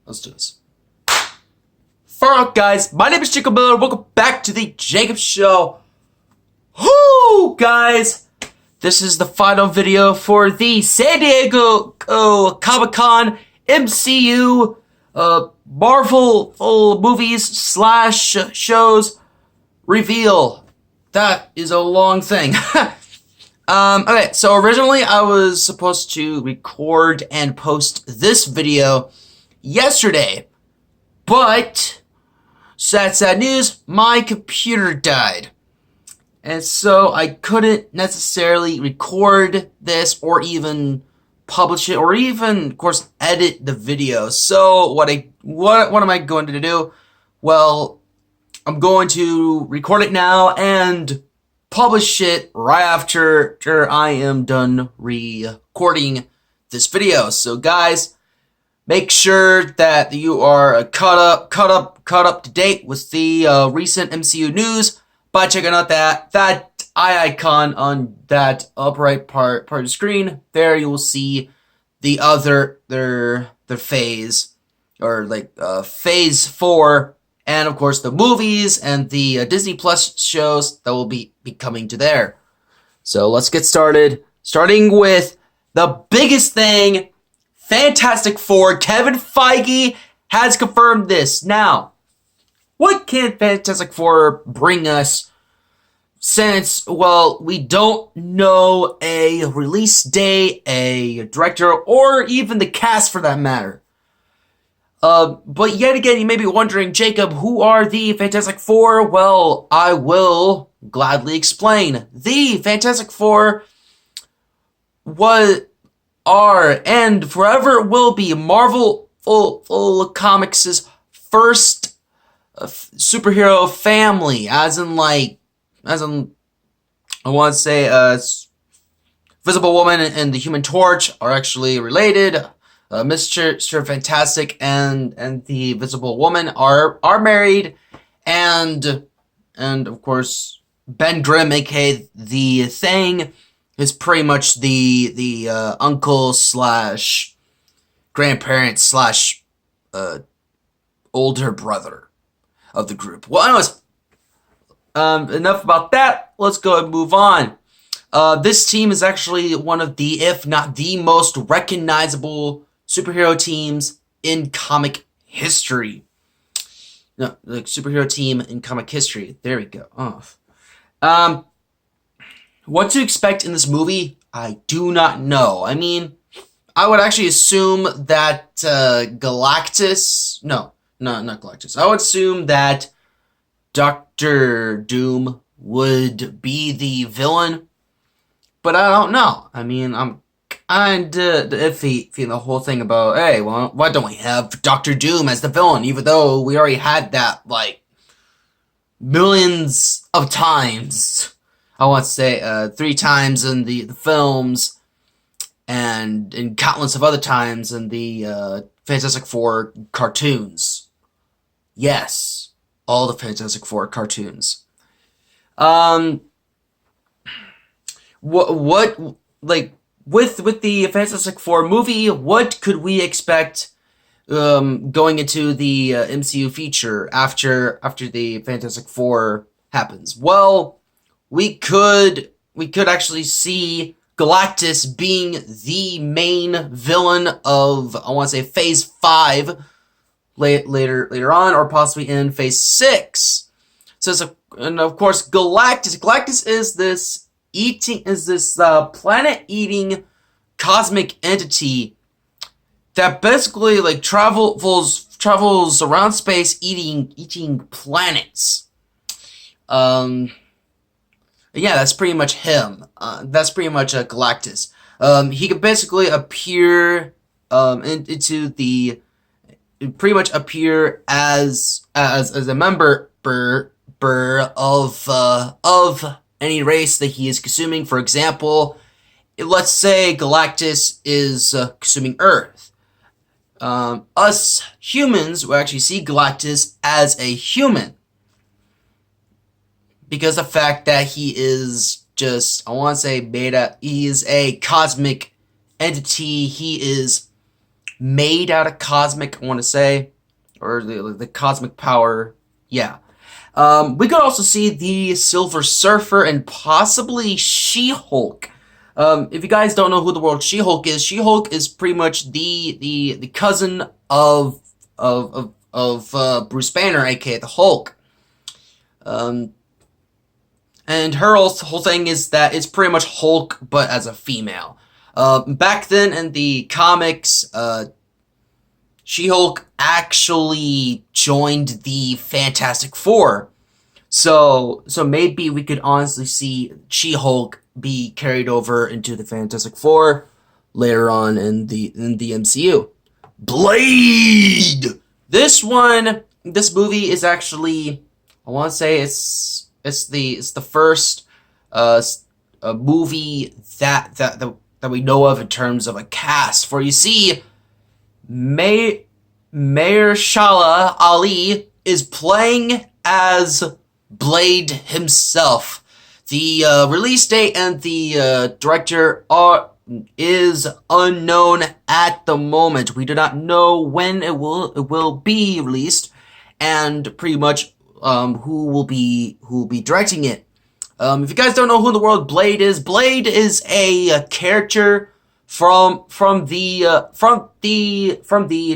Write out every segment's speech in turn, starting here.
Let's do this. Alright guys, my name is Jacob Miller. Welcome back to the Jacob Show. Whoo, guys! This is the final video for the San Diego Comic-Con MCU Marvel movies / shows reveal. That is a long thing. Okay, so originally I was supposed to record and post this video yesterday, but sad news, my computer died. And so I couldn't necessarily record this or even publish it or even, of course, edit the video. So what am I going to do? Well, I'm going to record it now and publish it right after I am done recording this video. So guys, make sure that you are caught up to date with the recent MCU news by checking out that eye icon on that upright part of the screen. There you will see the other their phase, or like phase 4, and of course the movies and the Disney Plus shows that will be coming to there. So let's get started. Starting with the biggest thing, Fantastic Four. Kevin Feige has confirmed this. Now, what can Fantastic Four bring us since, well, we don't know a release date, a director, or even the cast for that matter? But yet again, you may be wondering, Jacob, who are the Fantastic Four? Well, I will gladly explain. The Fantastic Four are and forever will be Marvel Comics' first superhero family, as in I want to say Visible Woman and the Human Torch are actually related. Mr. Fantastic and the Visible Woman are married, and of course Ben Grimm, aka the Thing, is pretty much the uncle / grandparent / older brother of the group. Well, anyways, enough about that. Let's go and move on. This team is actually one of the, if not the most recognizable superhero teams in comic history. No, like superhero team in comic history. There we go. Oh. What to expect in this movie, I do not know. I mean, I would actually assume that Galactus... No, not Galactus. I would assume that Doctor Doom would be the villain, but I don't know. I mean, I'm kind of iffy in the whole thing about, hey, well, why don't we have Doctor Doom as the villain, even though we already had that, like, millions of times. I want to say 3 times in the films, and in countless of other times in the Fantastic Four cartoons. Yes, all the Fantastic Four cartoons. What like with the Fantastic Four movie, what could we expect going into the MCU feature after the Fantastic Four happens? Well, we could actually see Galactus being the main villain of, I want to say, Phase 5 later on, or possibly in Phase 6. So, and of course, Galactus is this planet-eating cosmic entity that basically like travels around space eating planets. Yeah, that's pretty much him. That's pretty much Galactus. He could basically appear pretty much appear as a member of any race that he is consuming. For example, let's say Galactus is consuming Earth. Us humans will actually see Galactus as a human, because the fact that he is just, I want to say, he is a cosmic entity. He is made out of cosmic, I want to say, or the cosmic power. Yeah. We could also see the Silver Surfer and possibly She-Hulk. If you guys don't know who the world She-Hulk is pretty much the cousin of Bruce Banner, aka the Hulk. And her whole thing is that it's pretty much Hulk, but as a female. Back then in the comics, She-Hulk actually joined the Fantastic Four. So maybe we could honestly see She-Hulk be carried over into the Fantastic Four later on in the MCU. Blade! This movie is actually, I want to say it's the first movie that we know of in terms of a cast. For you see, Mahershala Ali is playing as Blade himself. The release date and the director is unknown at the moment. We do not know when it will be released, and pretty much who will be directing it. If you guys don't know who in the world Blade is a character from the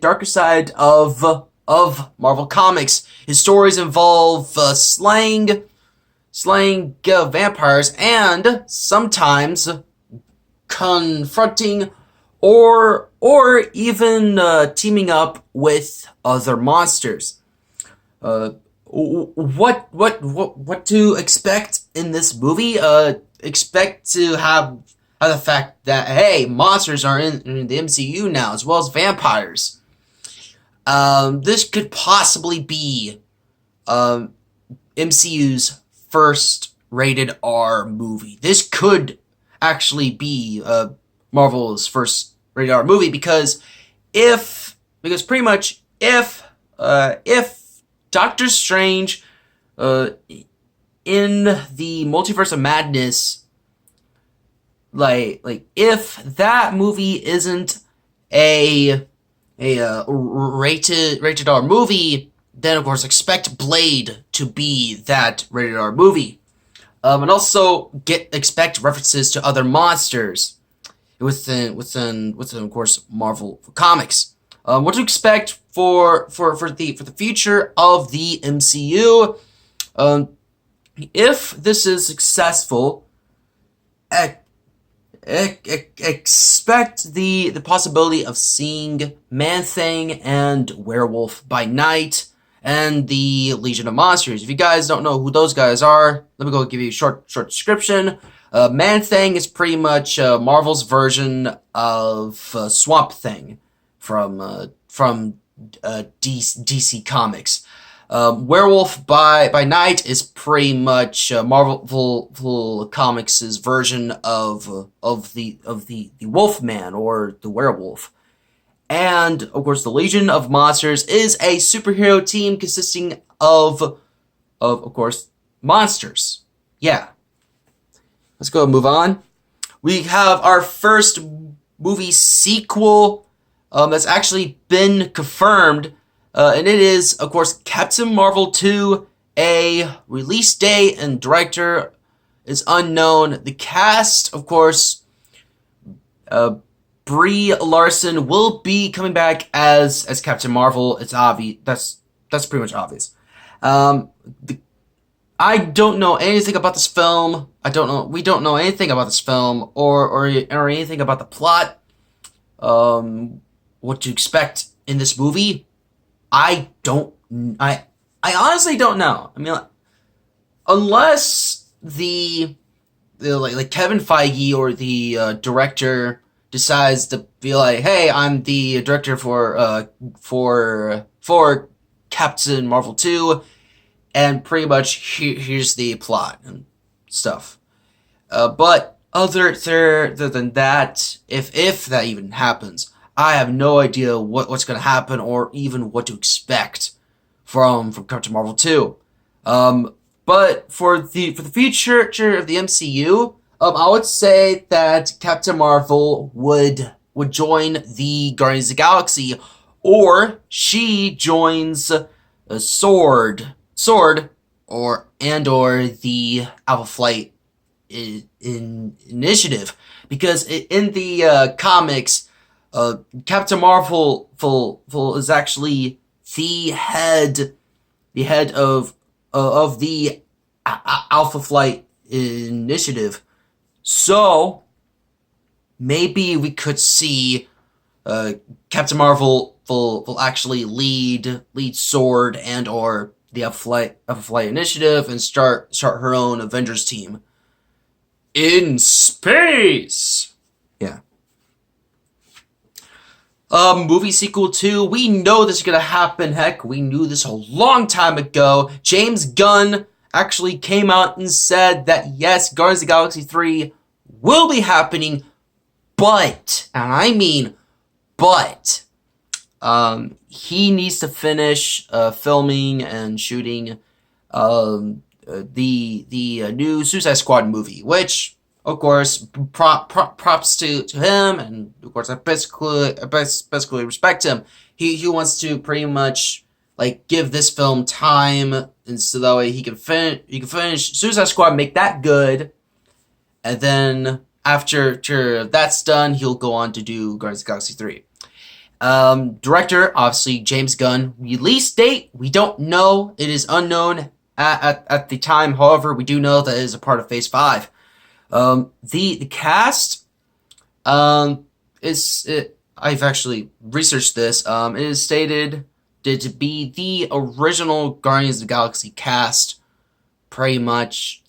darker side of Marvel Comics. His stories involve slaying vampires and sometimes confronting or even teaming up with other monsters. What to expect in this movie? Expect to have the fact that, hey, monsters are in the MCU now, as well as vampires. This could possibly be MCU's first rated R movie. This could actually be Marvel's first rated R movie because pretty much if Doctor Strange in the Multiverse of Madness, like if that movie isn't a rated R movie, then of course expect Blade to be that rated R movie, and also expect references to other monsters within of course Marvel Comics. What to expect for the future of the MCU? If this is successful, expect the possibility of seeing Man-Thing and Werewolf by Night and the Legion of Monsters. If you guys don't know who those guys are, let me go give you a short description. Man-Thing is pretty much Marvel's version of Swamp Thing from DC Comics. Werewolf by Night is pretty much Marvel Comics' version of the Wolfman or the Werewolf. And of course, the Legion of Monsters is a superhero team consisting of course monsters. Yeah. Let's go and move on. We have our first movie sequel that's actually been confirmed. And it is, of course, Captain Marvel 2. A release date and director is unknown. The cast, of course, Brie Larson will be coming back as Captain Marvel. It's obvious. That's pretty much obvious. I don't know anything about this film. We don't know anything about this film or anything about the plot. What to expect in this movie? I honestly don't know. I mean, unless the Kevin Feige or the director decides to be like, hey, I'm the director for Captain Marvel 2, and pretty much here's the plot and stuff. But other than that, if that even happens, I have no idea what's going to happen or even what to expect from Captain Marvel 2. But for the future of the MCU, I would say that Captain Marvel would would join the Guardians of the Galaxy, or she joins a Sword, or the Alpha Flight initiative, because in the comics, Captain Marvel is actually the head of the Alpha Flight initiative. So maybe we could see Captain Marvel will actually lead Sword and or the Alpha Flight initiative and start her own Avengers team in space. Yeah. Movie sequel 2. We know this is gonna happen. Heck, we knew this a long time ago. James Gunn actually came out and said that yes, Guardians of the Galaxy 3 will be happening, but, and I mean but, he needs to finish filming and shooting the new Suicide Squad movie, which, of course, props to him, and of course I basically respect him. He wants to pretty much like give this film time, and so that way he can finish Suicide Squad, make that good, and then after that's done, he'll go on to do Guardians of the Galaxy 3. Director, obviously, James Gunn. Release date, we don't know. It is unknown at the time. However, we do know that it is a part of Phase 5. The cast, I've actually researched this. It is stated to be the original Guardians of the Galaxy cast, pretty much.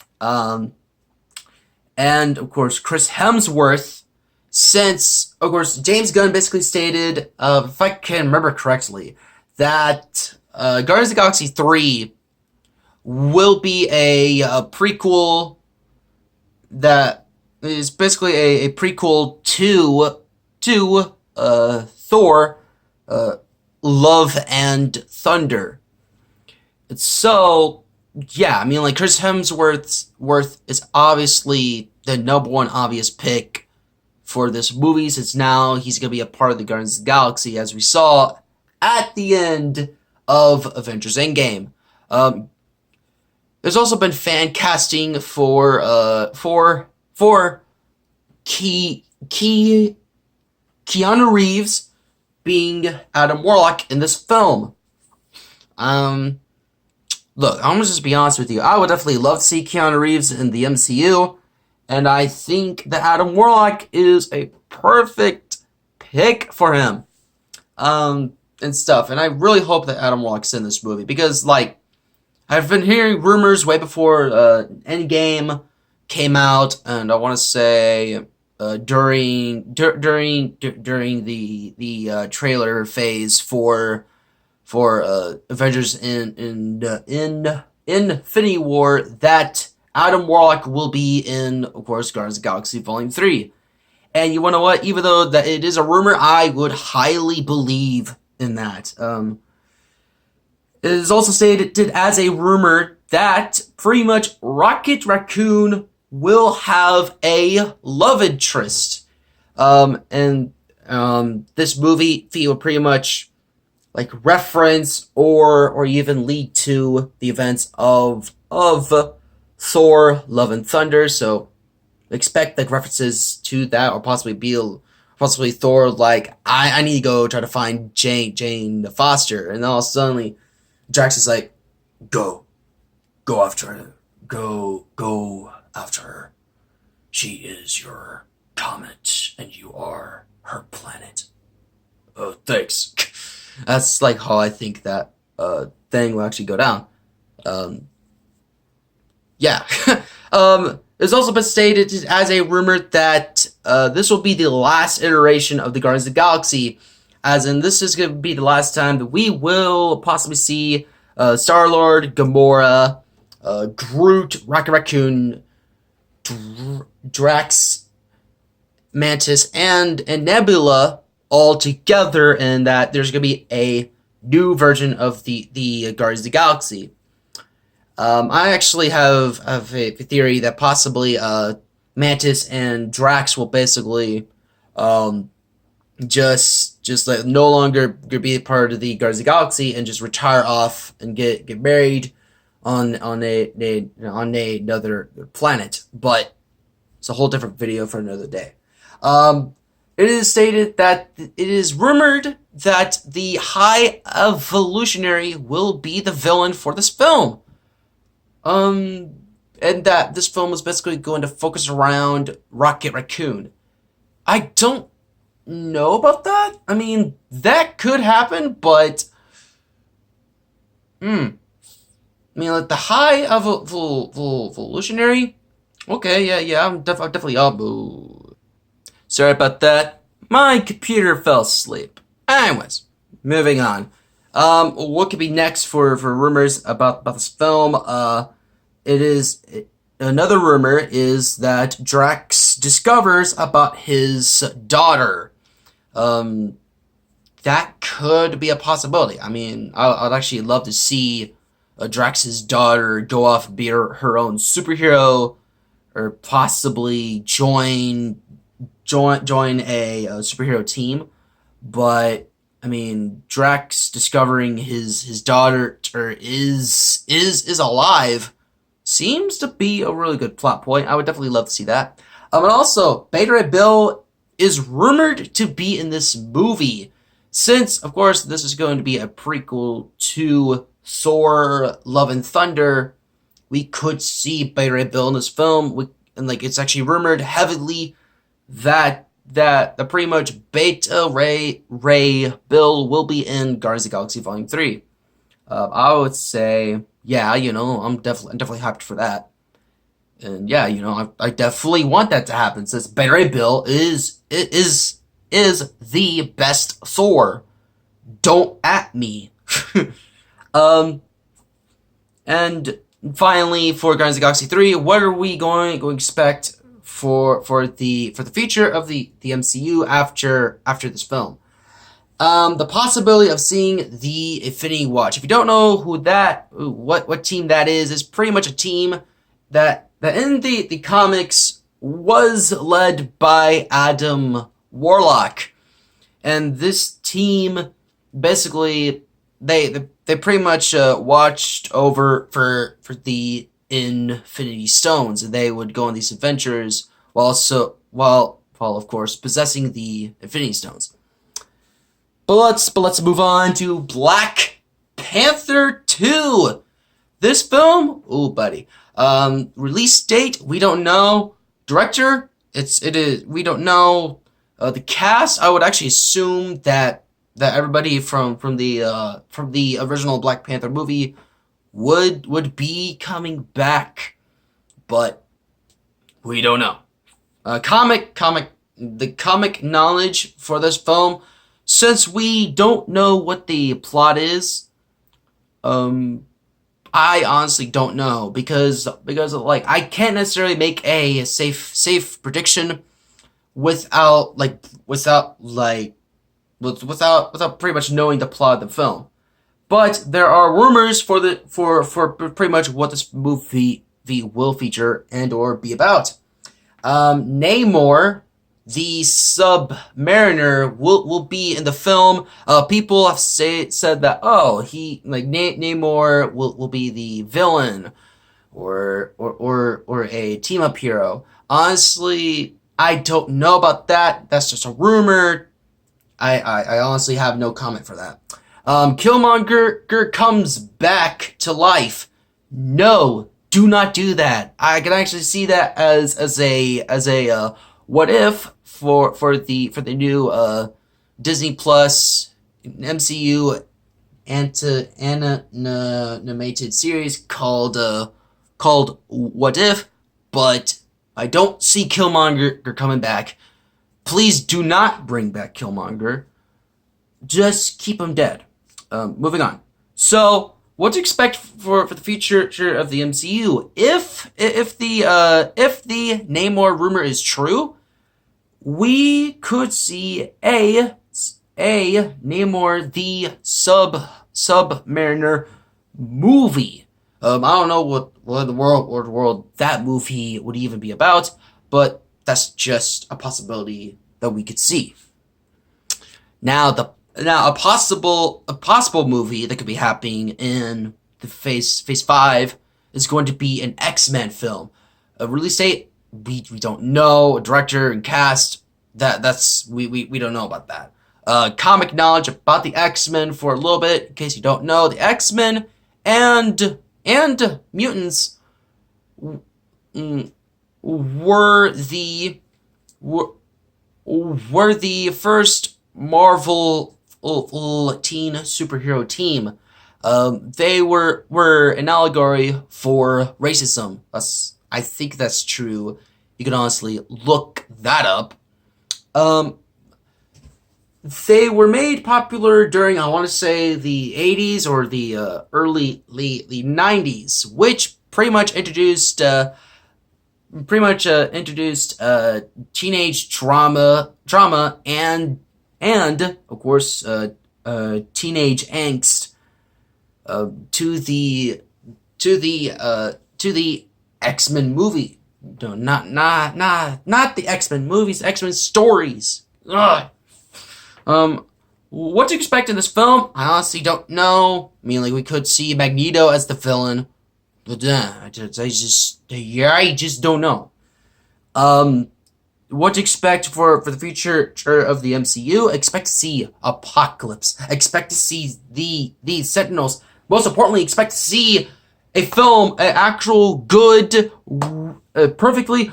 And, of course, Chris Hemsworth, since, of course, James Gunn basically stated, if I can remember correctly, that Guardians of the Galaxy 3 will be a prequel that is basically a prequel to Thor, Love and Thunder. So, yeah, I mean, like, Chris Hemsworth is obviously the number one obvious pick for this movie, since now he's going to be a part of the Guardians of the Galaxy, as we saw at the end of Avengers Endgame. There's also been fan casting for Keanu Reeves being Adam Warlock in this film. Look, I'm gonna just be honest with you. I would definitely love to see Keanu Reeves in the MCU, and I think that Adam Warlock is a perfect pick for him, and stuff. And I really hope that Adam Warlock's in this movie, because, like, I've been hearing rumors way before Endgame came out, and I want to say during the trailer phase for Avengers in Infinity War, that Adam Warlock will be in, of course, Guardians of the Galaxy Volume 3. And you know what? Even though that it is a rumor, I would highly believe in that. It is also stated as a rumor that pretty much Rocket Raccoon will have a love interest. And this movie will pretty much like reference or even lead to the events of Thor, Love and Thunder. So expect like references to that, or possibly Thor like, I need to go try to find Jane Foster, and then all suddenly Drax is like, go after her, go after her. She is your comet, and you are her planet. Oh, thanks. That's like how I think that thing will actually go down. Yeah. It's also been stated as a rumor that this will be the last iteration of the Guardians of the Galaxy, as in this is going to be the last time that we will possibly see Star-Lord, Gamora, Groot, Rocket Raccoon, Drax, Mantis, and Nebula all together, and that there's going to be a new version of the Guardians of the Galaxy. I actually have a theory that possibly Mantis and Drax will basically just like no longer gonna be a part of the Guardians of the Galaxy and just retire off and get married on another planet. But it's a whole different video for another day. It is stated that it is rumored that the High Evolutionary will be the villain for this film. And that this film is basically going to focus around Rocket Raccoon. I don't know about that. I mean, that could happen, but I mean, like the High Evolutionary. Okay, yeah, I'm definitely up. Sorry about that. My computer fell asleep. Anyways, moving on. What could be next for rumors about this film? Another rumor is that Drax discovers about his daughter. That could be a possibility. I mean, I'd actually love to see Drax's daughter go off and be her own superhero, or possibly join a superhero team. But I mean, Drax discovering his daughter is alive seems to be a really good plot point. I would definitely love to see that. And also, Beta Ray Bill is rumored to be in this movie, since of course this is going to be a prequel to Thor: Love and Thunder. We could see Beta Ray Bill in this film, and like it's actually rumored heavily that pretty much Beta Ray Bill will be in Guardians of the Galaxy Volume 3. I would say, yeah, I'm definitely hyped for that. And yeah, I definitely want that to happen, since Beta Ray Bill is the best Thor. Don't at me. And finally, for Guardians of the Galaxy 3, what are we going to expect for the future of the MCU after this film? The possibility of seeing the Infinity Watch. If you don't know what team that is pretty much a team that in the comics was led by Adam Warlock. And this team, basically, they pretty much watched over for the Infinity Stones, and they would go on these adventures while of course possessing the Infinity Stones. But let's move on to Black Panther 2. This film, ooh buddy. Release date, we don't know. Director, we don't know. The cast, I would actually assume that everybody from the original Black Panther movie would be coming back, but we don't know. The comic knowledge for this film, since we don't know what the plot is, I honestly don't know, because like I can't necessarily make a safe prediction without pretty much knowing the plot of the film. But there are rumors for pretty much what this movie will feature and or be about. Namor, the Submariner, will be in the film. People have said that Namor will be the villain or a team up hero. Honestly, I don't know about that. That's just a rumor. I honestly have no comment for that. Killmonger comes back to life. No, do not do that. I can actually see that as a what if for the new Disney Plus MCU animated series called What If, but I don't see Killmonger coming back. Please do not bring back Killmonger. Just keep him dead. Moving on. So, what to expect for the future of the MCU? If the Namor rumor is true, we could see a Namor the Submariner movie. I don't know what the world that movie would even be about, but that's just a possibility that we could see. Now a possible movie that could be happening in the phase 5 is going to be an X-Men film. A release date we don't know. A director and cast that's we don't know about that. Comic knowledge about the X-Men for a little bit, in case you don't know. The X-Men and mutants were the first Marvel teen superhero team. They were an allegory for racism. I think that's true. You can honestly look that up. They were made popular during, I want to say, the 80s or the early 90s, which pretty much introduced teenage drama and of course teenage angst to the X-Men movie. No, not the X-Men movies, X-Men stories. Ugh. What to expect in this film? I honestly don't know. I mean, like, we could see Magneto as the villain, but I just don't know. What to expect for the future of the MCU? Expect to see Apocalypse. Expect to see the Sentinels. Most importantly, expect to see a film, an actual good, perfectly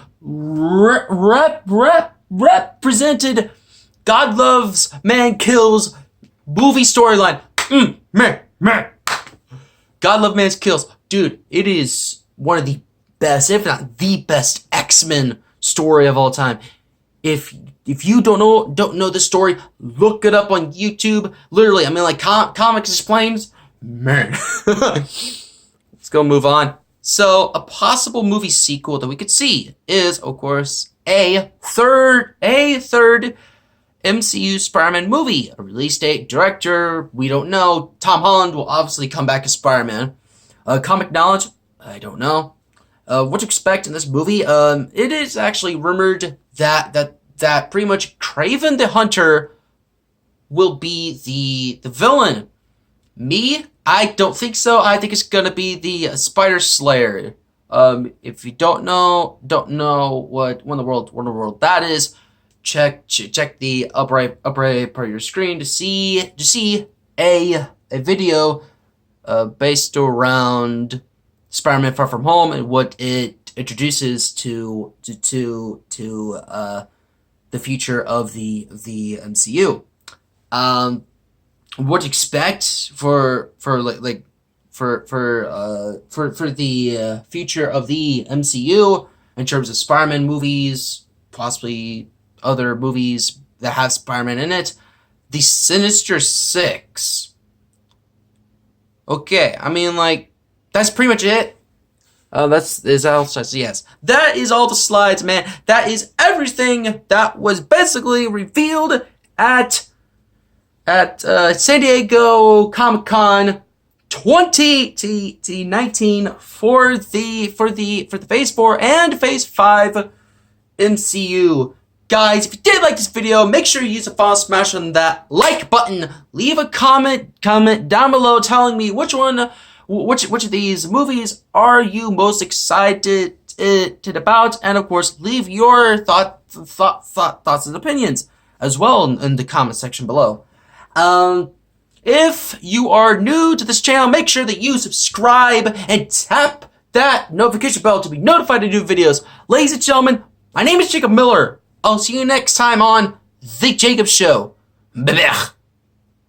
represented God loves, man kills movie storyline. God love, man kills. Dude, it is one of the best, if not the best, X-Men story of all time. If you don't know the story, look it up on YouTube. Literally, I mean, like, Comics Explains. Man. Let's go move on. So, a possible movie sequel that we could see is, of course, a third MCU Spider-Man movie. A release date, director, we don't know. Tom Holland will obviously come back as Spider-Man. Comic knowledge, I don't know. What to expect in this movie? It is actually rumored that pretty much Kraven the Hunter will be the villain. Me, I don't think so. I think it's gonna be the Spider Slayer. If you don't know what Wonder World that is, check the upper right part of your screen to see a video based around Spider-Man Far From Home and what it introduces to the future of the MCU. What to expect for the future of the MCU in terms of Spider-Man movies, possibly other movies that have Spider-Man in it. The Sinister Six. Okay, I mean, like, that's pretty much it. Is all slides? Yes. That is all the slides, man. That is everything that was basically revealed at San Diego Comic-Con 2019 for the Phase 4 and Phase 5 MCU. Guys, if you did like this video, make sure you use a file smash on that like button. Leave a comment down below telling me which of these movies are you most excited about, and of course, leave your thoughts and opinions as well in the comment section below. If you are new to this channel, make sure that you subscribe and tap that notification bell to be notified of new videos. Ladies and gentlemen, my name is Jacob Miller. I'll see you next time on The Jacob Show. Bye-bye.